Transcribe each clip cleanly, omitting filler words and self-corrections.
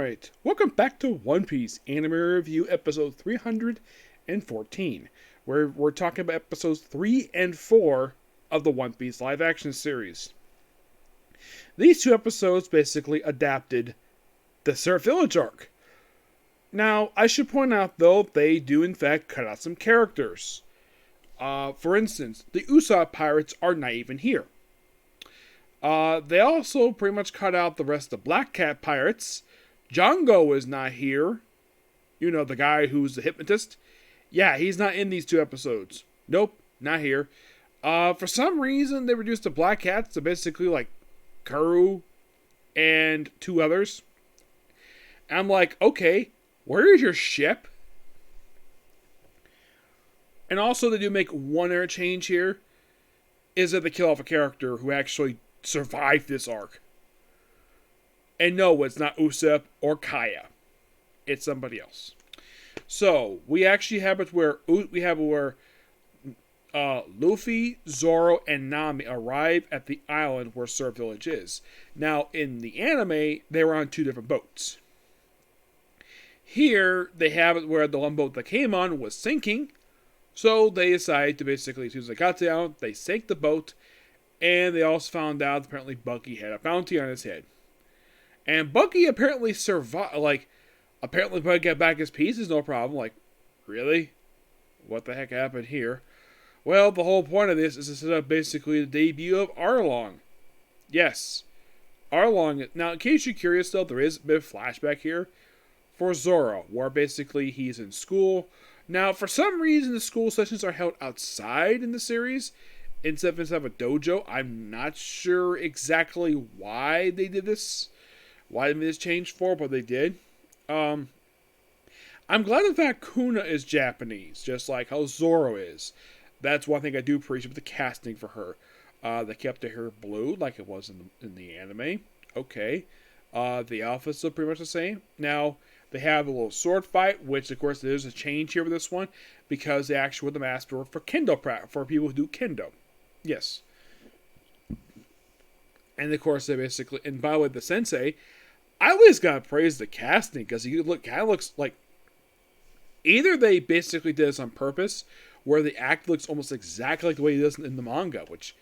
Alright, welcome back to One Piece Anime Review episode 314, where we're talking about episodes 3 and 4 of the One Piece live action series. These two episodes basically adapted the Surf Village arc. Now, I should point out though, they do in fact cut out some characters. For instance, the Usopp pirates are not even here. They also pretty much cut out the rest of the Black Cat pirates. Django is not here. You know, the guy who's the hypnotist. Yeah, he's not in these two episodes. Nope, not here. For some reason, they reduced the Black Cats to basically like Karoo and two others. I'm like, okay, where is your ship? And also, they do make one interchange here. Is that they kill off a character who actually survived this arc. And no, it's not Usopp or Kaya. It's somebody else. So, we actually have it where Luffy, Zoro, and Nami arrive at the island where Surf Village is. Now, in the anime, they were on two different boats. Here, they have it where the one boat that came on was sinking. So, they decided to basically, as soon as they got down, they sank the boat. And they also found out apparently Bucky had a bounty on his head. And Bucky apparently survived, apparently Bucky got back his pieces, no problem. Like, really? What the heck happened here? Well, the whole point of this is to set up basically the debut of Arlong. Yes. Arlong. Now, in case you're curious though, there is a bit of flashback here for Zoro, where basically he's in school. Now, for some reason, the school sessions are held outside in the series instead of a dojo. I'm not sure exactly why they did this. Why they made this change for, but they did. I'm glad the fact Kuna is Japanese, just like how Zoro is. That's one thing I do appreciate with the casting for her. They kept her hair blue, like it was in the anime. Okay. The outfits are pretty much the same. Now, they have a little sword fight, which of course there's a change here with this one, because they actually were the master for Kendo for people who do Kendo. Yes. And of course they basically, and by the way, the sensei, I always gotta praise the casting, because he kind of looks like, either they basically did this on purpose, where the act looks almost exactly like the way he does in the manga, which,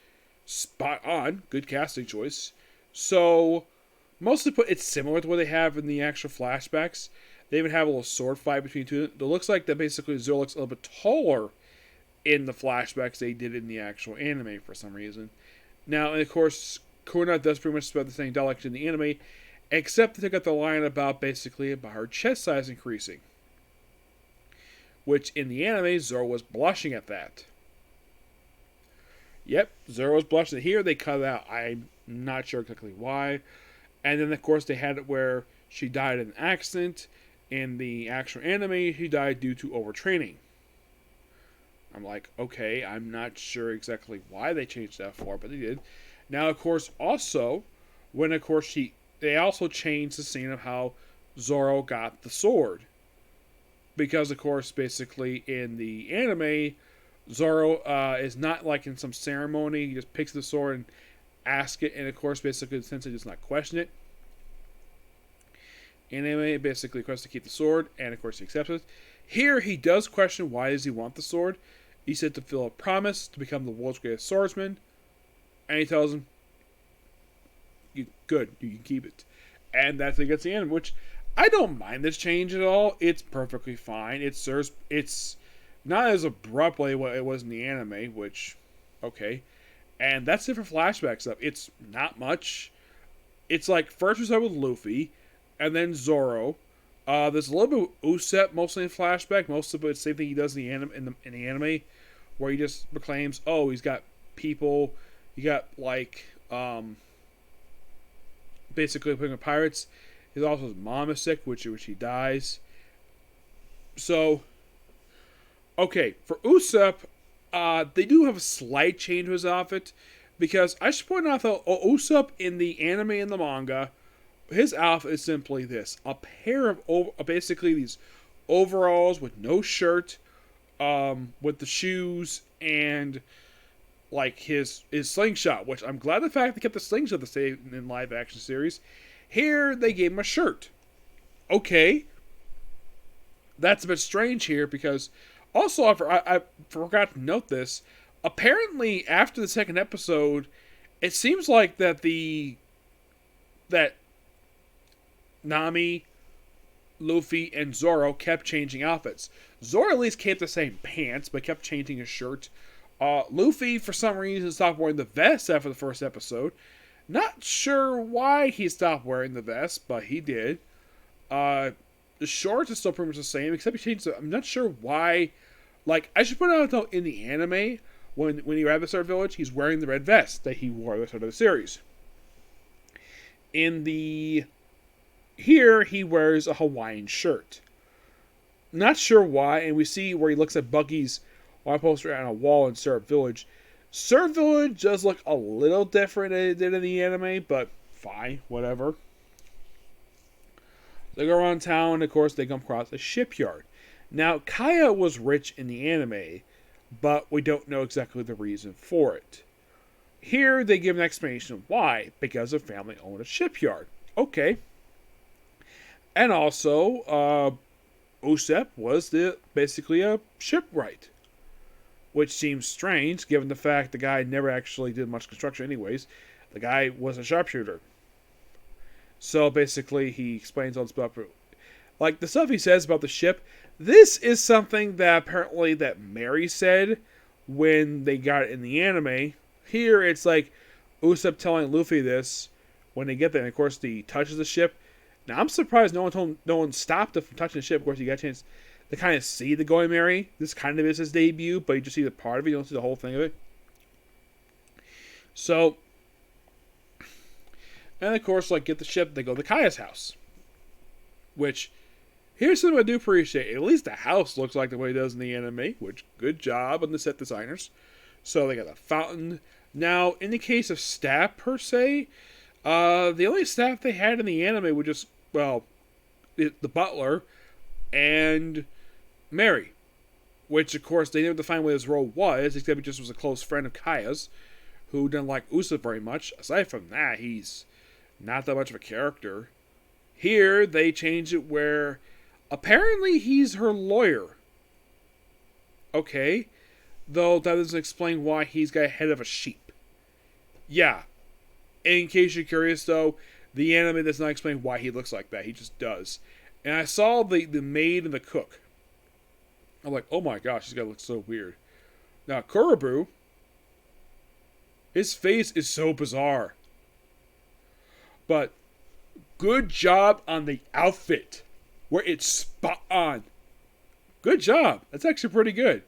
spot on, good casting choice. So, mostly it's similar to what they have in the actual flashbacks. They even have a little sword fight between two. It looks like that basically Zoro looks a little bit taller in the flashbacks they did in the actual anime for some reason. Now, and of course, Kuna does pretty much spread the same dialect in the anime, except that they got the line about basically about her chest size increasing. Which in the anime, Zoro was blushing at that. Yep, Zoro was blushing. Here they cut it out. I'm not sure exactly why. And then of course they had it where she died in an accident. In the actual anime, she died due to overtraining. I'm like, okay, I'm not sure exactly why they changed that for, but they did. Now, of course, also, when of course they also changed the scene of how Zoro got the sword. Because, of course, basically in the anime, Zoro is not like in some ceremony. He just picks the sword and asks it. And, of course, basically the sensei does not question it. Anime basically requests to keep the sword. And, of course, he accepts it. Here, he does question why does he want the sword. He said to fulfill a promise to become the world's greatest swordsman. And he tells him, good, you can keep it. And that's how he gets the anime, which I don't mind this change at all. It's perfectly fine. It's not as abrupt like it was in the anime, which, okay. And that's it for flashback stuff. It's not much. It's like, first we start with Luffy, and then Zoro. There's a little bit of Usopp, mostly in flashback. Most of it, the same thing he does in the anime, where he just proclaims, oh, he's got people, he got like, basically putting up pirates. His also his mom is sick, which he dies. So, okay, for Usopp, they do have a slight change to his outfit, because I should point out that Usopp in the anime and the manga, his outfit is simply this: a pair of basically these overalls with no shirt, with the shoes and like his slingshot. Which I'm glad the fact they kept the slingshot the same in live action series. Here they gave him a shirt. Okay, that's a bit strange here because also I forgot to note this. Apparently, after the second episode, it seems like that Nami, Luffy, and Zoro kept changing outfits. Zoro at least kept the same pants, but kept changing his shirt. Luffy, for some reason, stopped wearing the vest after the first episode. Not sure why he stopped wearing the vest, but he did. The shorts are still pretty much the same, except he changed I'm not sure why. Like, I should put out though, in the anime, when he arrived at Sword Village, he's wearing the red vest that he wore at the start of the series. In the Here, he wears a Hawaiian shirt. Not sure why, and we see where he looks at Buggy's wall poster on a wall in Syrup Village. Syrup Village does look a little different than it did in the anime, but fine, whatever. They go around town, and of course, they come across a shipyard. Now, Kaya was rich in the anime, but we don't know exactly the reason for it. Here, they give an explanation of why. Because her family owned a shipyard. Okay. And also, Usopp was basically a shipwright. Which seems strange, given the fact the guy never actually did much construction anyways. The guy was a sharpshooter. So basically, he explains all this stuff. Like, the stuff he says about the ship, this is something that apparently that Mary said when they got it in the anime. Here, it's like Usopp telling Luffy this when they get there. And of course, he touches the ship. Now, I'm surprised no one stopped him from touching the ship. Of course, you got a chance to kind of see the Going Merry. This kind of is his debut, but you just see the part of it. You don't see the whole thing of it. So, and of course, like, get the ship, they go to Kaya's house. Which, here's something I do appreciate. At least the house looks like the way it does in the anime, which, good job on the set designers. So, they got a fountain. Now, in the case of staff, per se, the only staff they had in the anime were just, well, the butler and Mary. Which, of course, they never defined what his role was, except he just was a close friend of Kaya's, who didn't like Usopp very much. Aside from that, he's not that much of a character. Here, they change it where apparently he's her lawyer. Okay. Though that doesn't explain why he's got a head of a sheep. Yeah. In case you're curious, though, the anime does not explain why he looks like that. He just does. And I saw the maid and the cook. I'm like, oh my gosh, this guy looks so weird. Now, Kurabu, his face is so bizarre. But good job on the outfit, where it's spot on. Good job. That's actually pretty good.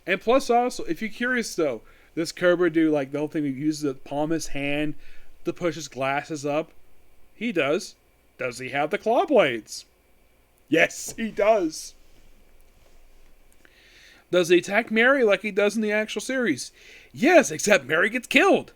And plus also, if you're curious though, this Kurabu do like the whole thing, he uses the palm of his hand to push his glasses up. He does. Does he have the claw blades? Yes, he does. Does he attack Mary like he does in the actual series? Yes, except Mary gets killed.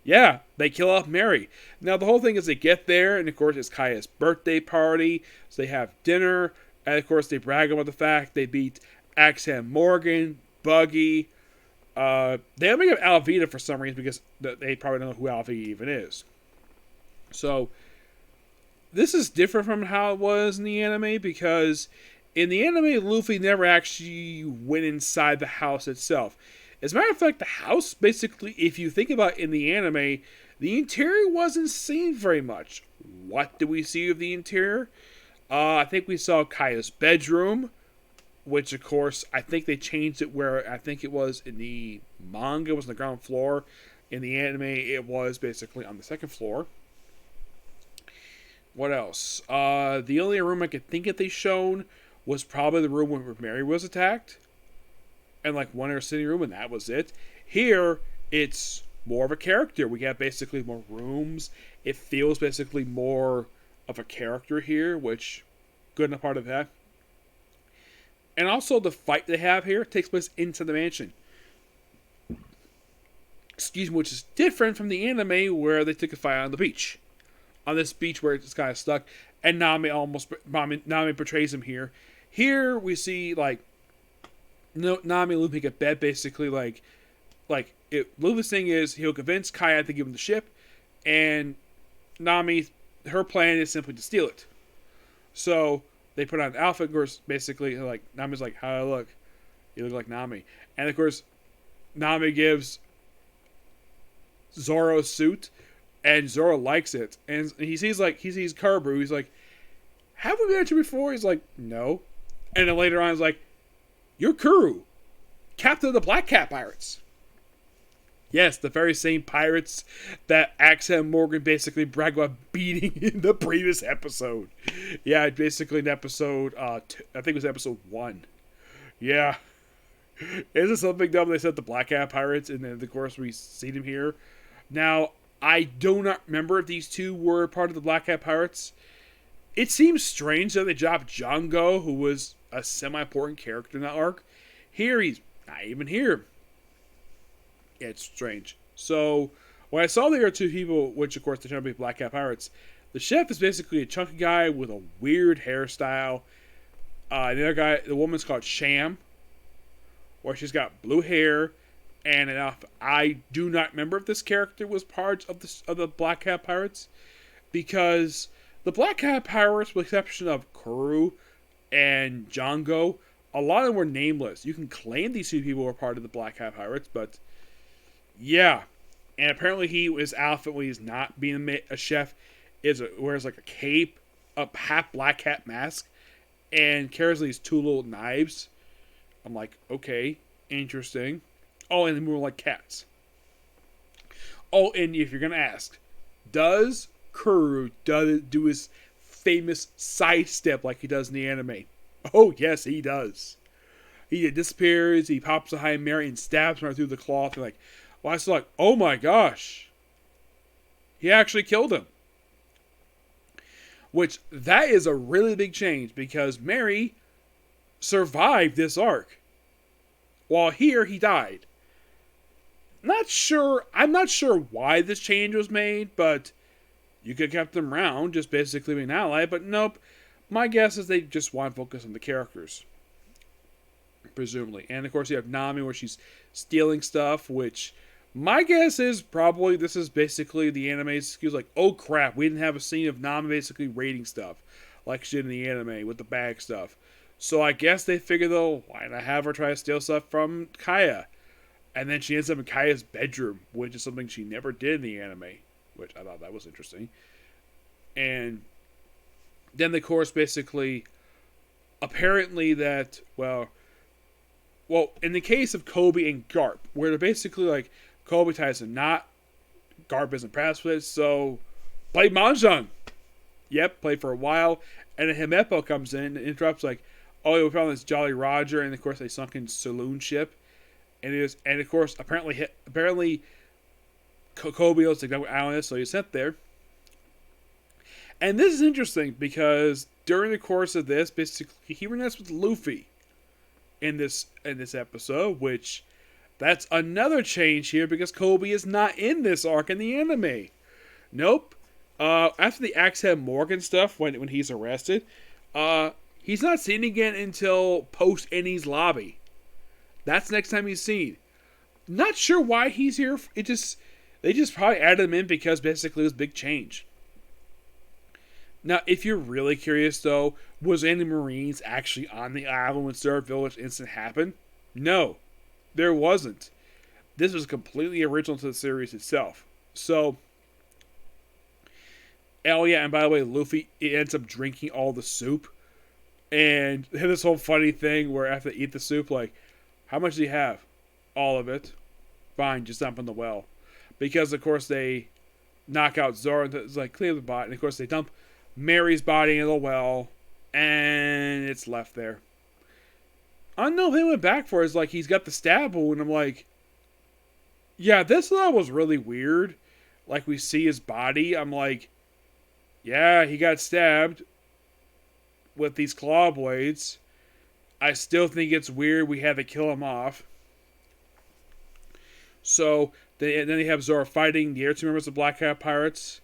Yeah, they kill off Mary. Now, the whole thing is they get there, and of course, it's Kaya's birthday party. So they have dinner, and of course, they brag about the fact they beat Axe-Hand Morgan, Buggy. They don't bring up Alvida for some reason because they probably don't know who Alvida even is. So, this is different from how it was in the anime because in the anime, Luffy never actually went inside the house itself. As a matter of fact, the house, basically, if you think about it in the anime, the interior wasn't seen very much. What do we see of the interior? I think we saw Kaya's bedroom, which, of course, I think they changed it where I think it was in the manga, it was on the ground floor. In the anime, it was basically on the second floor. What else? The only room I could think that they shown was probably the room where Mary was attacked. And like one in her sitting room, and that was it. Here, it's more of a character. We have basically more rooms. It feels basically more of a character here, which, good enough part of that. And also, the fight they have here takes place inside the mansion. Excuse me, which is different from the anime where they took a fight on the beach. On this beach where it's kind of stuck, and Nami betrays him here. Here, we see, like, Nami and Luffy get bet basically Luffy's thing is he'll convince Kaya to give him the ship, and Nami, her plan is simply to steal it. So they put on an outfit. Of course, basically, like Nami's like, "How do I look? You look like Nami." And of course, Nami gives Zoro a suit, and Zoro likes it. And he sees Karabu. He's like, "Have we met you before?" He's like, "No." And then later on, he's like, "You're Kuru, captain of the Black Cat Pirates." Yes, the very same pirates that Axe and Morgan basically bragged about beating in the previous episode. Yeah, basically in episode, I think it was episode 1. Yeah. Isn't it something dumb they said the Black Cat Pirates, and then of course we see them here. Now, I do not remember if these two were part of the Black Cat Pirates. It seems strange that they dropped Django, who was a semi-important character in that arc. Here, he's not even here. Yeah, it's strange. So, when I saw the other two people, which of course they turn out to be Black Cat Pirates, the chef is basically a chunky guy with a weird hairstyle. The other guy, the woman's called Sham, where she's got blue hair. And I do not remember if this character was part of the Black Cat Pirates, because the Black Cat Pirates, with the exception of Kuru and Django, a lot of them were nameless. You can claim these two people were part of the Black Cat Pirates, but yeah. And apparently his outfit when he's not being a chef wears like a cape, a half black cat mask, and carries these two little knives. I'm like, okay, interesting. Oh, and they move like cats. Oh, and if you're going to ask, does Kuru do his famous sidestep like he does in the anime? Oh, yes, he does. He disappears, he pops behind Mary and stabs her through the cloth. And like, well, I was like, oh my gosh. He actually killed him. Which, that is a really big change, because Mary survived this arc. While here, he died. I'm not sure why this change was made, but you could have kept them around, just basically being an ally, but nope. My guess is they just want to focus on the characters. Presumably. And of course you have Nami where she's stealing stuff, which my guess is probably this is basically the anime's excuse, like, oh crap, we didn't have a scene of Nami basically raiding stuff like she did in the anime with the bag stuff. So I guess they figure though, why not have her try to steal stuff from Kaya? And then she ends up in Kaya's bedroom, which is something she never did in the anime, which I thought that was interesting. And then the course basically, apparently that, well, in the case of Koby and Garp, where they're basically like, Koby ties a knot, Garp isn't impressed with it, so play Mahjong. Yep, play for a while, and then Himepo comes in and interrupts like, oh, we found this Jolly Roger, and of course they sunken saloon ship. And of course, apparently Koby was the island, so he's sent there. And this is interesting because during the course of this, basically he reunites with Luffy in this episode, which that's another change here because Koby is not in this arc in the anime. Nope. After the Axe-Head Morgan stuff, when he's arrested, he's not seen again until post Enies Lobby. That's the next time he's seen. Not sure why he's here. They just probably added him in because basically it was a big change. Now, if you're really curious though, was any Marines actually on the island when Star Village incident happened? No, there wasn't. This was completely original to the series itself. So, oh yeah, and by the way, Luffy ends up drinking all the soup. And this whole funny thing where after they eat the soup, like, how much do you have? All of it. Fine, just dump in the well. Because, of course, they knock out Zoro and it's like, clear the body. And, of course, they dump Mary's body in the well. And it's left there. I don't know if they went back for it. It's like, he's got the stab wound. I'm like, yeah, this was really weird. Like, we see his body. I'm like, yeah, he got stabbed with these claw blades. I still think it's weird we had to kill him off. So, then they have Zoro fighting the other two members of Black Cat Pirates.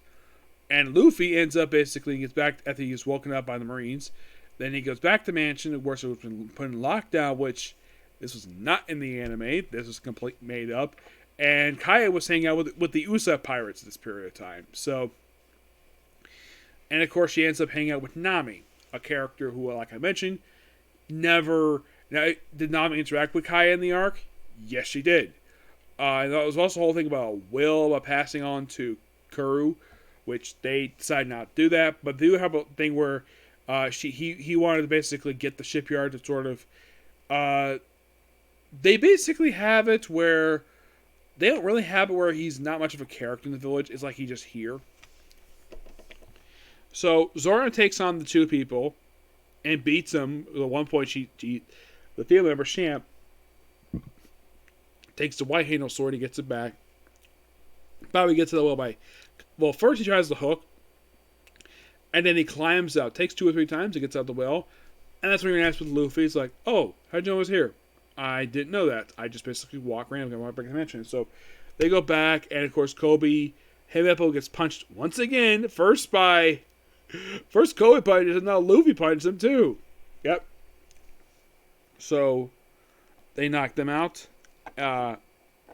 And Luffy ends up basically, gets back after he gets woken up by the Marines. Then he goes back to Mansion, of course it was been put in lockdown, which this was not in the anime. This was completely made up. And Kaya was hanging out with the Usopp Pirates this period of time. So, and of course she ends up hanging out with Nami. a character who, like I mentioned, never did not interact with Kaya in the arc. Yes, she did. And there was also the whole thing about Will about passing on to Kuru, which they decided not to do that. But they do have a thing where he wanted to basically get the shipyard to sort of. They basically have it where they don't really have it where he's not much of a character in the village. It's like he's just here. So Zora takes on the two people and beats them. At one point, the family member Champ takes the white handle sword. He gets it back. Bobby gets to the well, first he tries the hook, and then he climbs out. Takes 2 or 3 times. He gets out the well, and that's when you're asked with Luffy. He's like, "Oh, how'd you know I was here? I didn't know that. I just basically walk around and want to break the dimension." So they go back, and of course Kobe Himeppo gets punched once again. First Kobe punches, and now Luffy punches him too. Yep. So they knock them out. And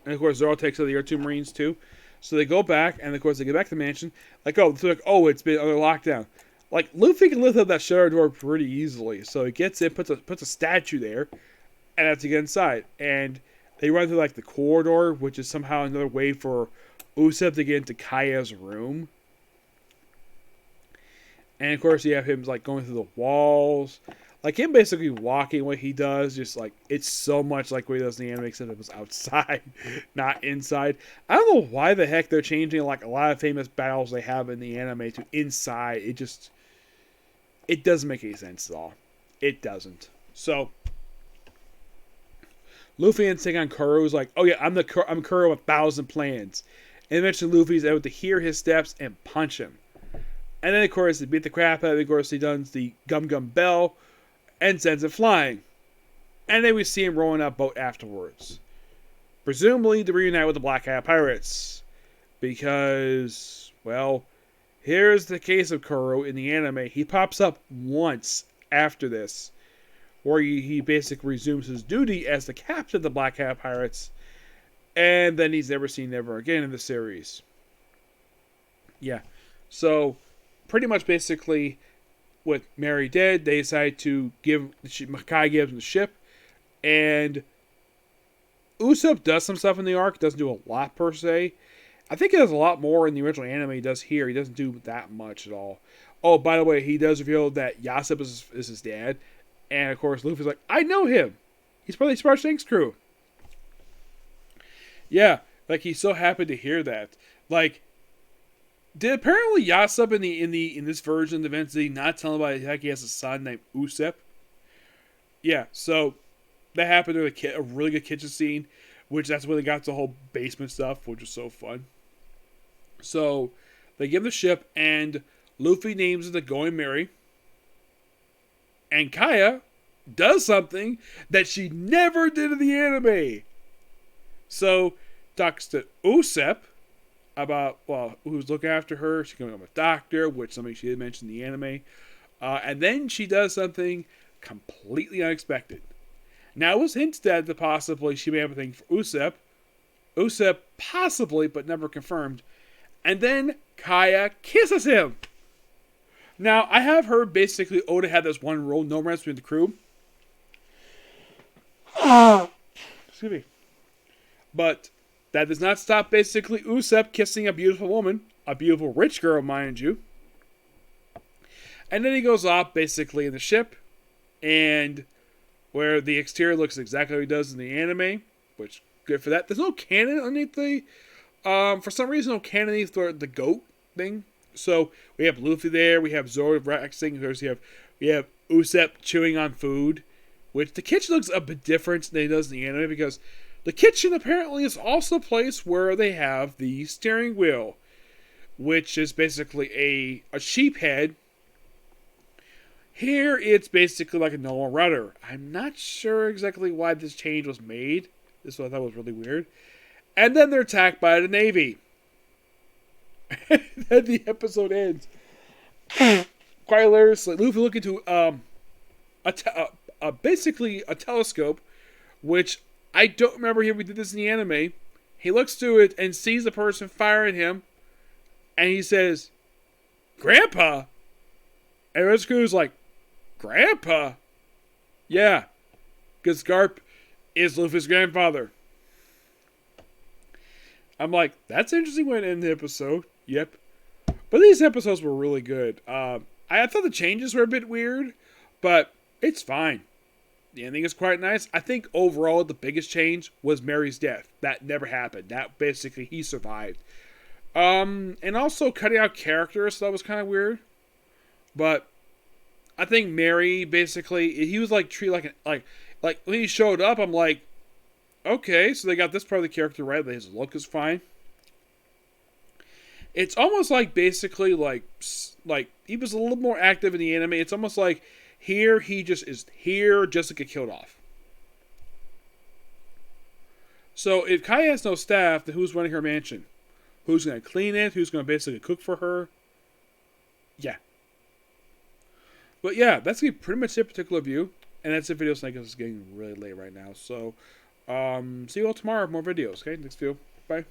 of course Zoro takes out the other 2 Marines too. So they go back, and of course they get back to the mansion. It's been under lockdown. Like, Luffy can lift up that shutter door pretty easily. So he gets in, puts a statue there, and has to get inside. And they run through, like, the corridor, which is somehow another way for Usopp to get into Kaya's room. And, of course, you have him, like, going through the walls. Like, him basically walking what he does, just, like, it's so much like what he does in the anime, except it was outside, not inside. I don't know why the heck they're changing, like, a lot of famous battles they have in the anime to inside. It doesn't make any sense at all. It doesn't. So, Luffy and take on Kuro is like, "Oh yeah, I'm Kuro with 1,000 plans." And eventually Luffy's able to hear his steps and punch him. And then, of course, they beat the crap out of him. Of course, he does the Gum Gum Bell and sends it flying. And then we see him rolling out boat afterwards. Presumably to reunite with the Black Hat Pirates. Because, well, here's the case of Kuro in the anime. He pops up once after this, where he basically resumes his duty as the captain of the Black Hat Pirates. And then he's never seen ever again in the series. Yeah. So, pretty much basically, with Mary dead, they decide to give Makai gives him the ship, and Usopp does some stuff in the arc. Doesn't do a lot per se. I think he does a lot more in the original anime he does here. He doesn't do that much at all. Oh, by the way, he does reveal that Yasopp is his dad, and of course Luffy's like, "I know him. He's probably Spark Shanks' crew." Yeah, like he's so happy to hear that. Like, did apparently Yasopp in this version of the events, did he not tell anybody heck he has a son named Usopp? Yeah, so that happened in a really good kitchen scene, which that's where they got the whole basement stuff, which was so fun. So they give the ship, and Luffy names it the Going Merry. And Kaya does something that she never did in the anime. So talks to Usopp about, who's looking after her. She's going to become a doctor, which is something she did mention in the anime. And then she does something completely unexpected. Now, it was hinted at that possibly she may have a thing for Usopp. Usopp possibly, but never confirmed. And then Kaya kisses him. Now, I have heard basically Oda had this one rule, no romance between the crew. Excuse me. But that does not stop basically Usopp kissing a beautiful woman. A beautiful rich girl, mind you. And then he goes off basically in the ship. And where the exterior looks exactly how he does in the anime. Which, good for that. There's no cannon underneath the... for some reason, no cannon underneath the goat thing. So, we have Luffy there. We have Zoro relaxing. We have Usopp chewing on food. Which, the kitchen looks a bit different than it does in the anime. Because the kitchen apparently is also a place where they have the steering wheel. Which is basically a sheep head. Here, it's basically like a normal rudder. I'm not sure exactly why this change was made. This is what I thought was really weird. And then they're attacked by the Navy. And then the episode ends. Quite hilariously, Luffy looking into basically a telescope, which I don't remember if we did this in the anime. He looks through it and sees the person firing him, and he says, "Grandpa?" And Red Screw's like, Grandpa? Yeah, because Garp is Luffy's grandfather. I'm like, that's an interesting way to end the episode. Yep. But these episodes were really good. I thought the changes were a bit weird, but it's fine. The ending is quite nice. I think overall the biggest change was Mary's death. That never happened. That basically he survived. And also cutting out characters, so that was kind of weird. But I think Mary basically he was like treated like when he showed up, I'm like, okay, so they got this part of the character right. His look is fine. It's almost like basically like he was a little more active in the anime. It's almost like here he just is here just to get killed off. So if Kai has no staff, then who's running her mansion? Who's going to clean it? Who's going to basically cook for her? Yeah. But yeah, that's going to be pretty much it particular view. And that's it, video snake. It's getting really late right now. So see you all tomorrow. More videos. Okay, next video. Bye.